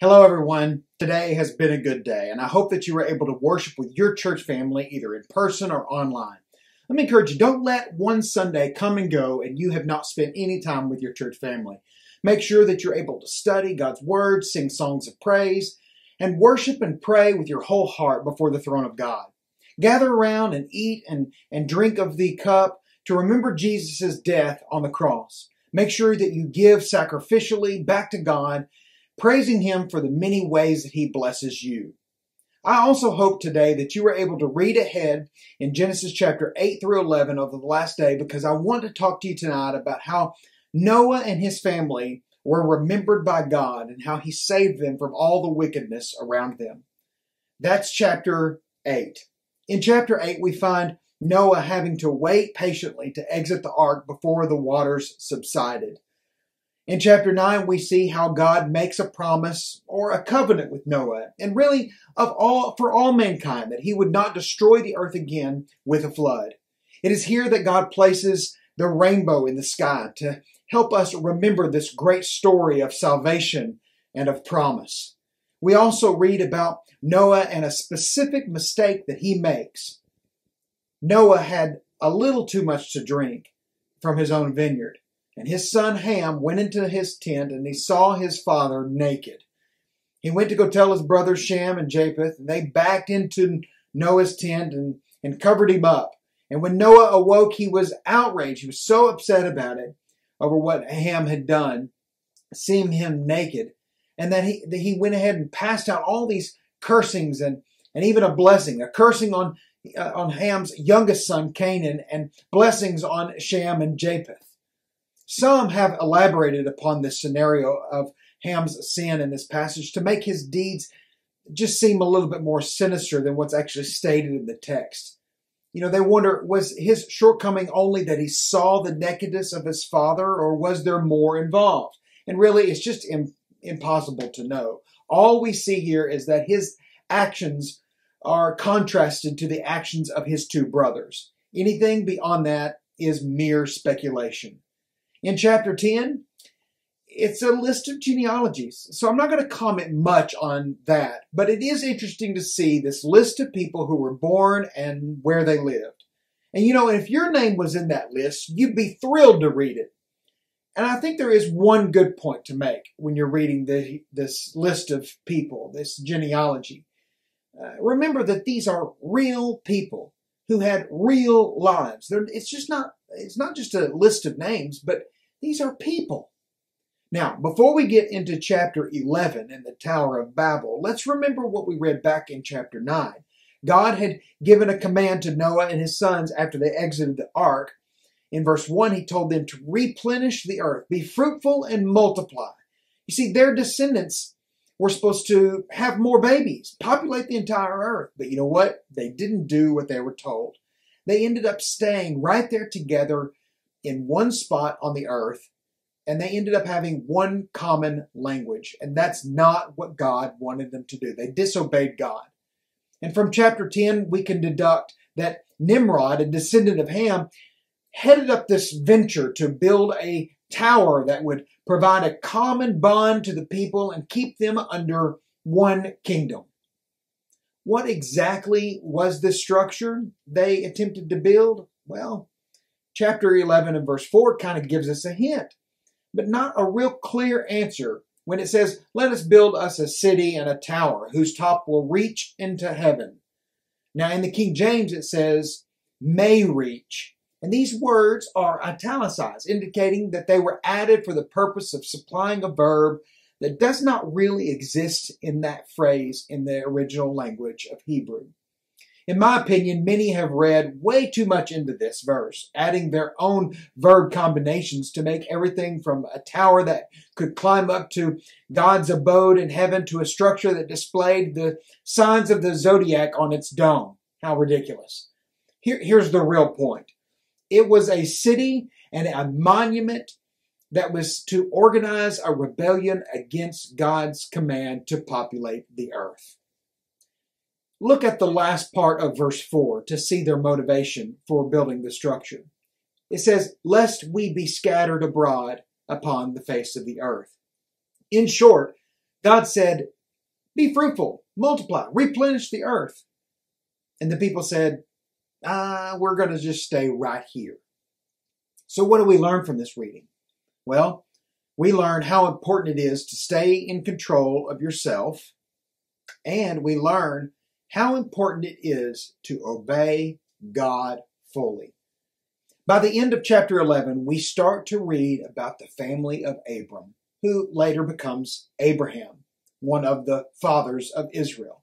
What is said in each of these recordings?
Hello, everyone. Today has been a good day, and I hope that you were able to worship with your church family either in person or online. Let me encourage you, don't let one Sunday come and go and you have not spent any time with your church family. Make sure that you're able to study God's Word, sing songs of praise, and worship and pray with your whole heart before the throne of God. Gather around and eat and drink of the cup to remember Jesus' death on the cross. Make sure that you give sacrificially back to God, praising Him for the many ways that He blesses you. I also hope today that you were able to read ahead in Genesis chapter 8 through 11 of the last day, because I want to talk to you tonight about how Noah and his family were remembered by God and how He saved them from all the wickedness around them. That's chapter 8. In chapter 8, we find Noah having to wait patiently to exit the ark before the waters subsided. In chapter 9, we see how God makes a promise or a covenant with Noah, and really for all mankind, that He would not destroy the earth again with a flood. It is here that God places the rainbow in the sky to help us remember this great story of salvation and of promise. We also read about Noah and a specific mistake that he makes. Noah had a little too much to drink from his own vineyard. And his son Ham went into his tent and he saw his father naked. He went to go tell his brothers Shem and Japheth, and they backed into Noah's tent and covered him up. And when Noah awoke, he was outraged. He was so upset about it, over what Ham had done, seeing him naked. And that he went ahead and passed out all these cursings and even a blessing, a cursing on Ham's youngest son Canaan, and blessings on Shem and Japheth. Some have elaborated upon this scenario of Ham's sin in this passage to make his deeds just seem a little bit more sinister than what's actually stated in the text. You know, they wonder, was his shortcoming only that he saw the nakedness of his father, or was there more involved? And really, it's just impossible to know. All we see here is that his actions are contrasted to the actions of his two brothers. Anything beyond that is mere speculation. In chapter 10, it's a list of genealogies. So I'm not going to comment much on that, but it is interesting to see this list of people who were born and where they lived. And you know, if your name was in that list, you'd be thrilled to read it. And I think there is one good point to make when you're reading this list of people, this genealogy. Remember that these are real people who had real lives. It's not just a list of names, but these are people. Now, before we get into chapter 11 in the Tower of Babel, let's remember what we read back in chapter 9. God had given a command to Noah and his sons after they exited the ark. In verse 1, He told them to replenish the earth, be fruitful and multiply. You see, their descendants were supposed to have more babies, populate the entire earth. But you know what? They didn't do what they were told. They ended up staying right there together in one spot on the earth, and they ended up having one common language. And that's not what God wanted them to do. They disobeyed God. And from chapter 10, we can deduct that Nimrod, a descendant of Ham, headed up this venture to build a tower that would provide a common bond to the people and keep them under one kingdom. What exactly was this structure they attempted to build? Well, chapter 11 and verse 4 kind of gives us a hint, but not a real clear answer when it says, "Let us build us a city and a tower whose top will reach into heaven." Now, in the King James, it says, "may reach." And these words are italicized, indicating that they were added for the purpose of supplying a verb that does not really exist in that phrase in the original language of Hebrew. In my opinion, many have read way too much into this verse, adding their own verb combinations to make everything from a tower that could climb up to God's abode in heaven to a structure that displayed the signs of the zodiac on its dome. How ridiculous. Here's the real point. It was a city and a monument that was to organize a rebellion against God's command to populate the earth. Look at the last part of verse 4 to see their motivation for building the structure. It says, "Lest we be scattered abroad upon the face of the earth." In short, God said, be fruitful, multiply, replenish the earth. And the people said, we're going to just stay right here. So what do we learn from this reading? Well, we learn how important it is to stay in control of yourself, and we learn how important it is to obey God fully. By the end of chapter 11, we start to read about the family of Abram, who later becomes Abraham, one of the fathers of Israel.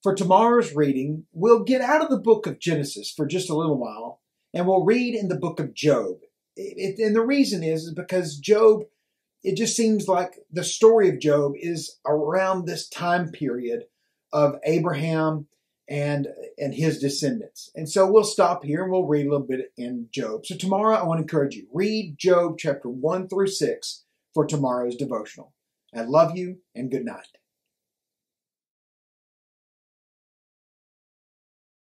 For tomorrow's reading, we'll get out of the book of Genesis for just a little while, and we'll read in the book of Job. And the reason is because Job, it just seems like the story of Job is around this time period of Abraham and his descendants. And so we'll stop here and we'll read a little bit in Job. So tomorrow I want to encourage you, read Job chapter 1 through 6 for tomorrow's devotional. I love you and good night.